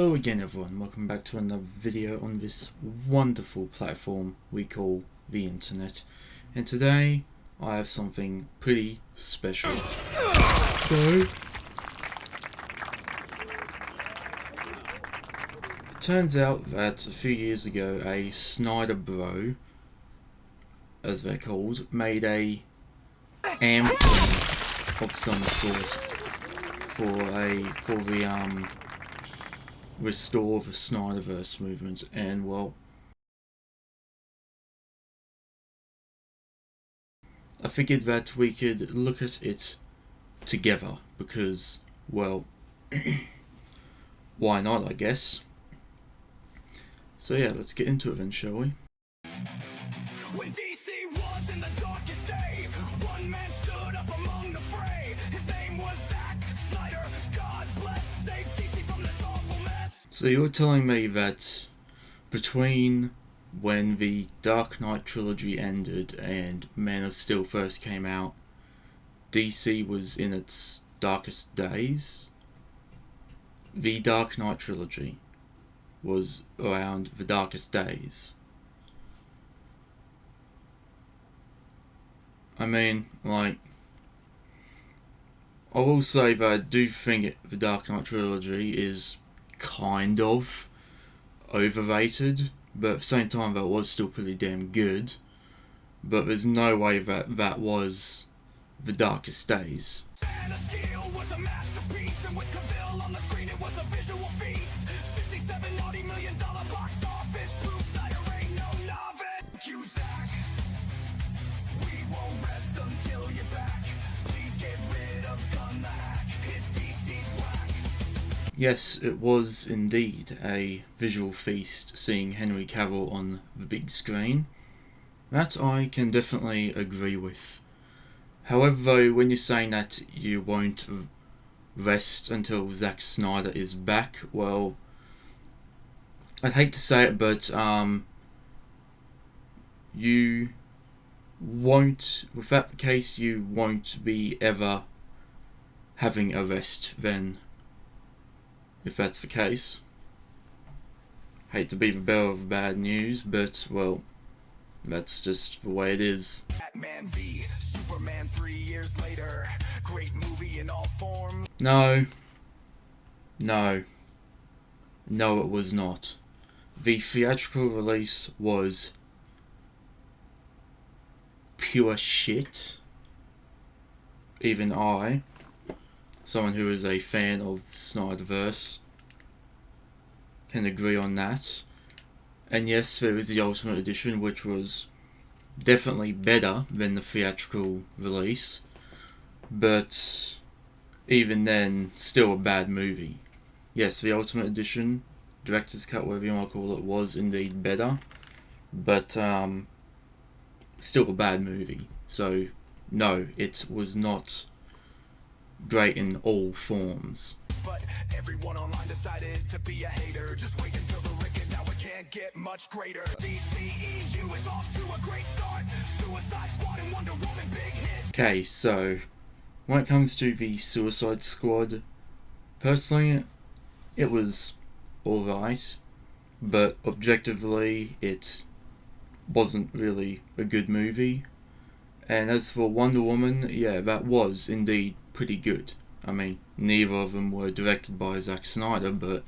Hello again everyone, welcome back to another video on this wonderful platform we call the internet. And today I have something pretty special. So, it turns out that a few years ago a Snyder bro, as they're called, made a anthem of some sort for the restore the Snyderverse movement, and well, I figured that we could look at it together because, well, why not, I guess. So yeah, let's get into it then, shall we? When DC was in the darkest day, one man stood up among the fray. His name was Snyder. God bless, save DC from this awful mess. So you're telling me that between when the Dark Knight trilogy ended and Man of Steel first came out, DC was in its darkest days? The Dark Knight trilogy was around the darkest days. I mean, like, I will say that I do think the Dark Knight trilogy is kind of overrated, but at the same time that was still pretty damn good. But there's no way that that was the darkest days. Man of Steel was a masterpiece, and with Cavill on the screen it was a visual feast. $67 million box office, proof Snyder ain't no novice. Cusack, we won't rest until you're back. Please get rid of Gun the Hack, his DC's whack. Yes, it was indeed a visual feast seeing Henry Cavill on the big screen. That I can definitely agree with. However, though, when you're saying that you won't rest until Zack Snyder is back, well, I'd hate to say it, but you won't, if that's the case, you won't be ever having a rest then, if that's the case. Hate to be the bearer of bad news, but, well, that's just the way it is. Batman v Superman 3 years later. Great movie in all forms. No, it was not. The theatrical release was pure shit. Even I, someone who is a fan of Snyderverse, can agree on that. And yes, there is the Ultimate Edition, which was definitely better than the theatrical release, but even then, still a bad movie. Yes, the Ultimate Edition, Director's Cut, whatever you want to call it, was indeed better, but still a bad movie. So, no, it was not great in all forms. But everyone online decided to be a hater. Just wait until the Ricket, now it can't get much greater. DCEU is off to a great start. Suicide Squad and Wonder Woman big hits. Okay, so when it comes to the Suicide Squad, personally, it was alright, but objectively, it wasn't really a good movie. And as for Wonder Woman, yeah, that was indeed pretty good. I mean, neither of them were directed by Zack Snyder, but,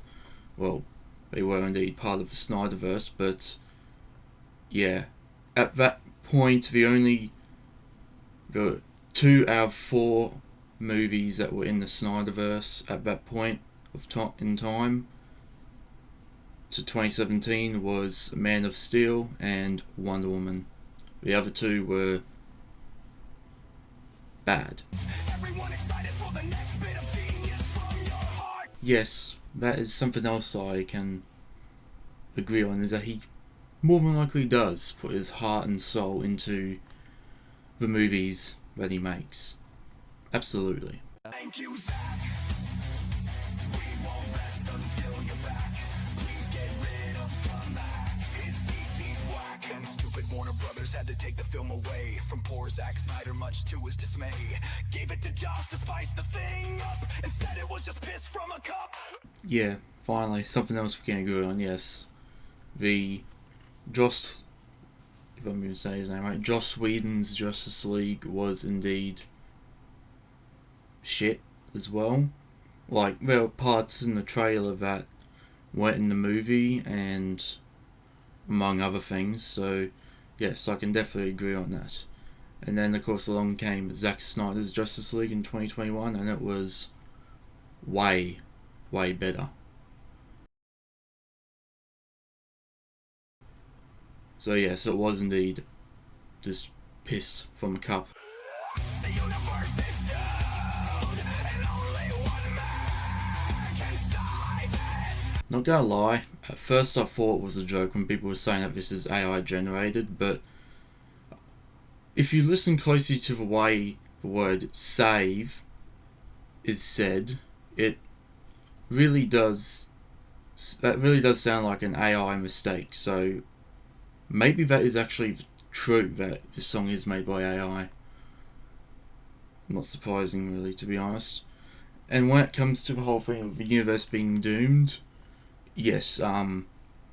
well, they were indeed part of the Snyderverse, but, yeah, at that point, the 2 out of 4 movies that were in the Snyderverse at that point in time, to 2017, was Man of Steel and Wonder Woman. The other 2 were bad. Everyone excited for the next bit of genius from your heart. Yes, that is something else I can agree on, is that he more than likely does put his heart and soul into the movies that he makes. Absolutely. Thank you, Zach. We won't rest until you're back. Please get rid of Gun the Hack, his DC's whack. And stupid Warner Brothers had to take the film away from poor Zack Snyder, much to his dismay. Gave it to Joss to spice the thing up. Instead it was just piss from a cup. Yeah, finally, something else we can agree on, yes. The Joss, if I'm going to say his name right, Joss Whedon's Justice League was indeed shit as well. Like, there were parts in the trailer that weren't in the movie, and among other things, so yes, I can definitely agree on that. And then, of course, along came Zack Snyder's Justice League in 2021, and it was way, way better. So yes, it was indeed just piss from a cup. The universe is doomed, and only one man can save it. Not gonna lie, at first I thought it was a joke when people were saying that this is AI generated, but if you listen closely to the way the word save is said, it really does sound like an AI mistake. So maybe that is actually true, that this song is made by AI. Not surprising, really, to be honest. And when it comes to the whole thing of the universe being doomed, yes,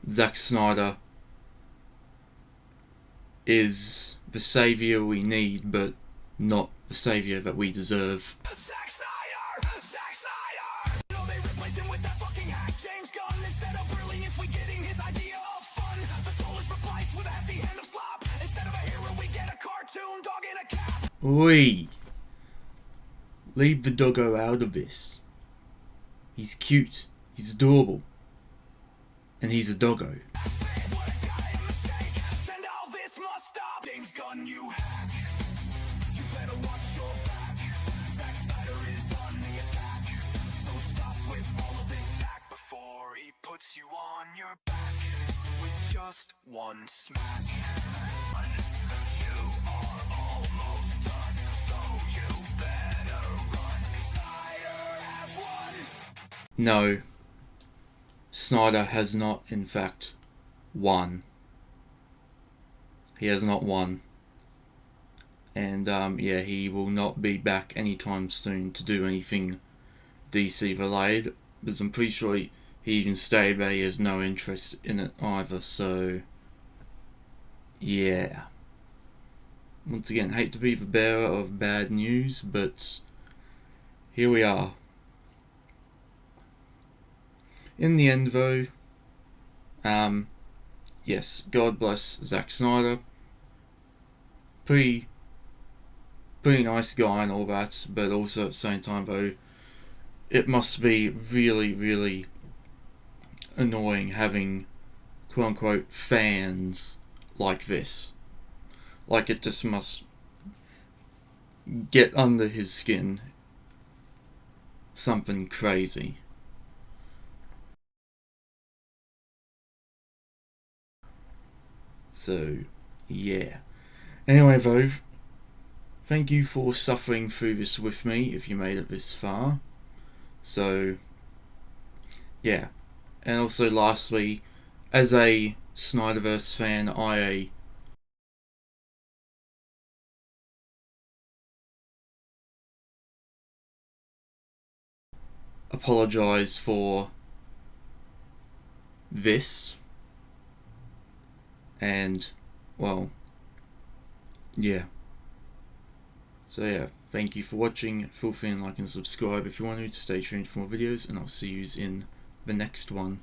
Zack Snyder is the savior we need, but not the savior that we deserve. Zack Snyder! Zack Snyder! You know they replace him with that fucking hack James Gunn. Instead of brilliance, we getting his idea of fun. The soul is replaced with a hefty hand of slop. Instead of a hero, we get a cartoon dog in a cap. Oi! Leave the doggo out of this. He's cute, he's adorable, and he's a doggo. What a goddamn mistake. Send all this must stop. James Gunn, you hack. You better watch your back. Zack Snyder is on the attack. So stop with all of this tack before he puts you on your back with just one smack. You are almost done, so you better run. Snyder has won. No, Snyder has not, in fact, won. He has not won. And, yeah, he will not be back anytime soon to do anything DC related, because I'm pretty sure he even stated that he has no interest in it either, so yeah. Once again, hate to be the bearer of bad news, but here we are. In the end, though, yes, God bless Zack Snyder. Pretty nice guy and all that, but also at the same time, though, it must be really, really annoying having quote-unquote fans like this. Like, it just must get under his skin something crazy. So, yeah. Anyway, though, thank you for suffering through this with me if you made it this far. So, yeah. And also, lastly, as a Snyderverse fan, I apologise for this. And, well, yeah. So yeah, thank you for watching. Feel free to like and subscribe if you want to stay tuned for more videos, and I'll see you in the next one.